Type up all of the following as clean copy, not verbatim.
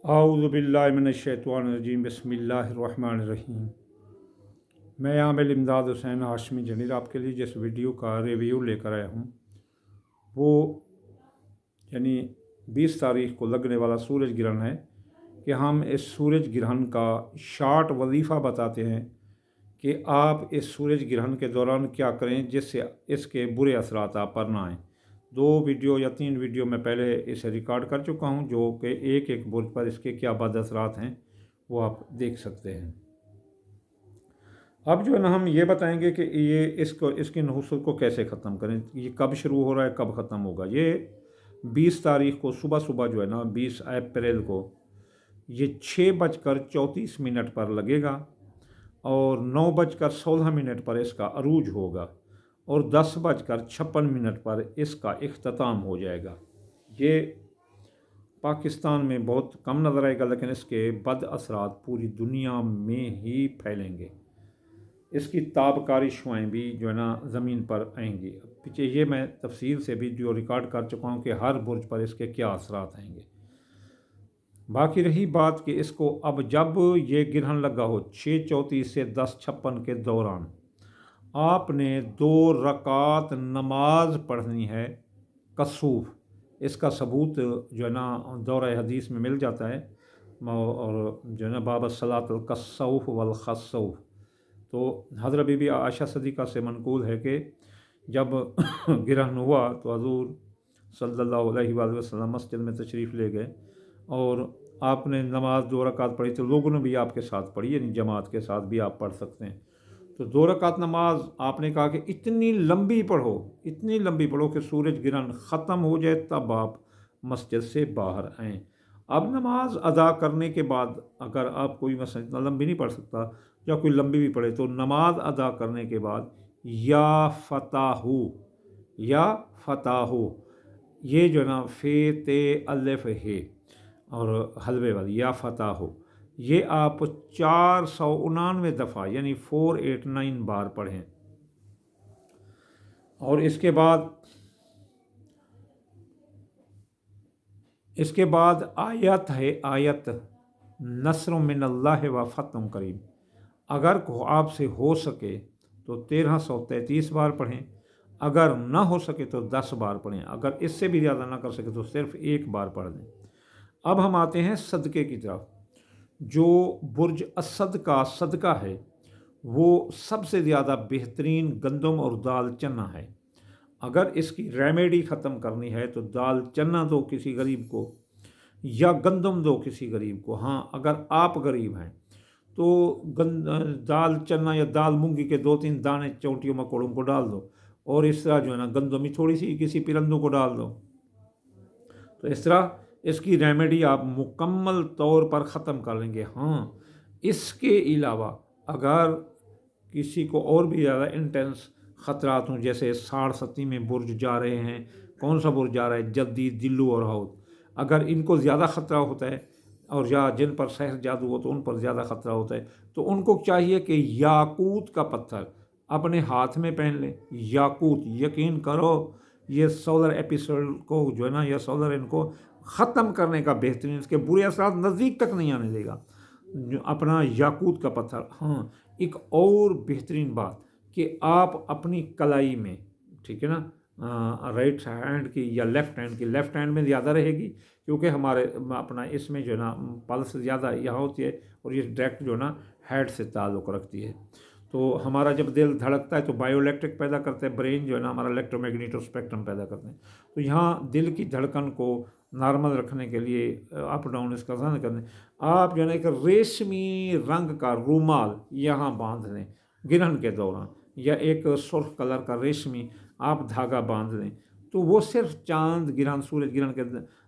आऊज़ु बिल्लाहि मिनश्शैतानिर्रजीम बिस्मिल्लाहिर्रहमानिर्रहीम। मैं आमिल इमदाद हुसैन हाशमी जनीर आपके लिए जिस वीडियो का रिव्यू लेकर आया हूँ वो यानी 20 तारीख को लगने वाला सूरज ग्रहण है कि हम इस सूरज ग्रहण का शार्ट वजीफ़ा बताते हैं कि आप इस सूरज ग्रहण के दौरान क्या करें जिससे इसके बुरे असरात आप पर ना आएँ। 2 वीडियो या 3 वीडियो मैं पहले इसे रिकॉर्ड कर चुका हूँ जो कि एक एक बुर्ज पर इसके क्या बद असरात हैं वो आप देख सकते हैं। अब जो है ना हम ये बताएंगे कि ये इसकी नहुसत को कैसे ख़त्म करें, ये कब शुरू हो रहा है कब ख़त्म होगा। ये 20 तारीख को सुबह सुबह जो है ना 20 अप्रैल को ये 6:34 पर लगेगा और 9:16 पर इसका अरूज होगा और 10:56 पर इसका इख्तिताम हो जाएगा। ये पाकिस्तान में बहुत कम नज़र आएगा लेकिन इसके बद असरात पूरी दुनिया में ही फैलेंगे। इसकी ताबकारी शुआएँ भी जो है ना ज़मीन पर आएंगी। पीछे ये मैं तफसील से भी जो रिकॉर्ड कर चुका हूँ कि हर बुर्ज पर इसके क्या असरात आएंगे। बाकी रही बात कि इसको अब जब ये ग्रहण लगा हो 6:34 से 10:56 के दौरान आपने 2 रकात नमाज पढ़नी है कसूफ। इसका सबूत जो है ना दौरा हदीस में मिल जाता है और जो है ना बाब सलातुल कसौफ वल खसौफ। तो हज़रत बीबी आयशा सदीक़ा से मनकूल है कि जब ग्रहण हुआ तो हजूर सल्लल्लाहु अलैहि वसल्लम मस्जिद में तशरीफ़ ले गए और आपने नमाज 2 रकात पढ़ी तो लोगों ने भी आपके साथ पढ़ी, यानी जमात के साथ भी आप पढ़ सकते हैं। तो 2 रकात नमाज आपने कहा कि इतनी लंबी पढ़ो कि सूरज ग्रहण ख़त्म हो जाए तब आप मस्जिद से बाहर आएँ। अब नमाज अदा करने के बाद अगर आप कोई मसला इतना लंबी नहीं पढ़ सकता या कोई लंबी भी पढ़े तो नमाज अदा करने के बाद या फ़ताहु ये जो है ना फ़े ते अलिफ है और हलवे वाली या फ़ताहु ये आप 499 दफ़ा यानी 489 बार पढ़ें। और इसके बाद आयत है आयत नस्र मिनल्लाह व फ़तहुन करीब। अगर आपसे हो सके तो 1333 बार पढ़ें, अगर ना हो सके तो 10 बार पढ़ें, अगर इससे भी ज़्यादा ना कर सके तो सिर्फ 1 बार पढ़ लें। अब हम आते हैं सदक़े की तरफ। जो बुर्ज असद का सदका है वो सबसे ज़्यादा बेहतरीन गंदम और दाल चना है। अगर इसकी रेमेडी ख़त्म करनी है तो दाल चना दो किसी गरीब को या गंदम दो किसी गरीब को। हाँ, अगर आप गरीब हैं तो दाल चना या दाल मूंगी के 2-3 दाने चौंटियों मकोड़ों को डाल दो और इस तरह जो है ना गंदम ही थोड़ी सी किसी परिंदों को डाल दो। तो इस तरह इसकी रेमेडी आप मुकम्मल तौर पर ख़त्म कर लेंगे। हाँ, इसके अलावा अगर किसी को और भी ज़्यादा इंटेंस ख़तरात हों जैसे 67 में बुर्ज जा रहे हैं, कौन सा बुर्ज जा रहा है, जद्दी, दिल्लू और हौद, अगर इनको ज़्यादा ख़तरा होता है और या जिन पर सहर जादू हो तो उन पर ज़्यादा ख़तरा होता है तो उनको चाहिए कि याकूत का पत्थर अपने हाथ में पहन लें। याकूत, यकीन करो ये सोलर एपिसोड को जो है ना या सोलर इनको ख़त्म करने का बेहतरीन, इसके बुरे असरात नज़दीक तक नहीं आने देगा अपना याकूत का पत्थर। हाँ, एक और बेहतरीन बात कि आप अपनी कलाई में, ठीक है ना, राइट हैंड की या लेफ़्ट हैंड में ज़्यादा रहेगी क्योंकि हमारे अपना इसमें जो है ना पल्स ज़्यादा यहाँ होती है और ये डायरेक्ट जो है ना हेड से ताल्लुक़ रखती है। तो हमारा जब दिल धड़कता है तो बायोइलेक्ट्रिक पैदा करता है, ब्रेन जो है ना हमारा इलेक्ट्रोमैग्नेटिक स्पेक्ट्रम पैदा करते हैं। तो यहाँ दिल की धड़कन को नॉर्मल रखने के लिए अप डाउन इसका ध्यान करने आप जो है ना एक रेशमी रंग का रूमाल यहाँ बांध लें ग्रहण के दौरान, या एक सुर्ख कलर का रेशमी आप धागा बांध लें। तो वो सिर्फ चांद ग्रहण सूरज ग्रहण के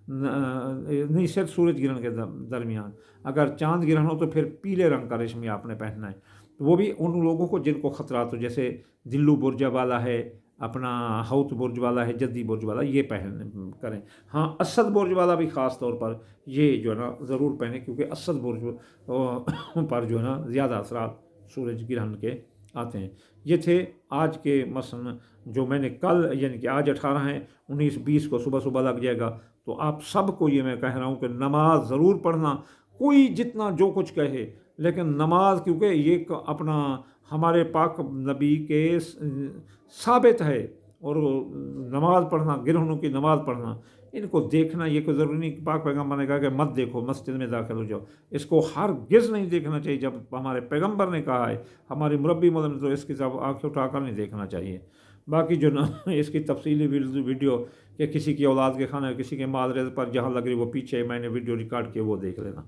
नहीं, सिर्फ सूरज ग्रहण के दरमियान। अगर चांद ग्रहण हो तो फिर पीले रंग का रेशमी आपने पहनना है। तो वो भी उन लोगों को जिनको ख़तरात हो जैसे दिल्लू बुर्ज वाला है, अपना हौत बुर्ज वाला है, जद्दी बुर्ज वाला, ये पहन करें। हाँ, असद बुर्ज वाला भी ख़ास तौर पर ये जो है ना ज़रूर पहने क्योंकि असद बुर्ज पर जो है ना ज़्यादा असरात सूरज ग्रहण के आते हैं। ये थे आज के मसलन जो मैंने कल यानी कि आज 18 है, 19-20 को सुबह सुबह लग जाएगा تو آپ سب کو یہ میں کہہ رہا ہوں کہ نماز ضرور پڑھنا، کوئی جتنا جو کچھ کہے، لیکن نماز کیونکہ یہ اپنا ہمارے پاک نبی کے ثابت ہے، اور نماز پڑھنا، گرہنوں کی نماز پڑھنا، ان کو دیکھنا یہ کوئی ضروری نہیں. پاک پیغمبر نے کہا کہ مت دیکھو، مسجد میں داخل ہو جاؤ. اس کو ہرگز نہیں دیکھنا چاہیے. جب ہمارے پیغمبر نے کہا ہے، ہماری مربی مدد نے، تو اس کی طرف آنکھیں اٹھا کر نہیں دیکھنا چاہیے. باقی جو اس کی تفصیلی ویڈیو کہ کسی کی اولاد کے کھانے، کسی کے مال رزق پر جہاں لگ رہی، وہ پیچھے میں نے ویڈیو ریکارڈ کیے، وہ دیکھ لینا.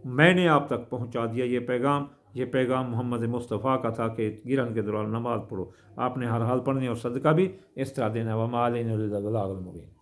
میں نے آپ تک پہنچا دیا یہ پیغام محمد مصطفیٰ کا تھا کہ گرہن کے دوران نماز پڑھو. آپ نے ہر حال پڑھنی اور صدقہ بھی اس طرح دینا. وما علینا الا البلاغ المبین.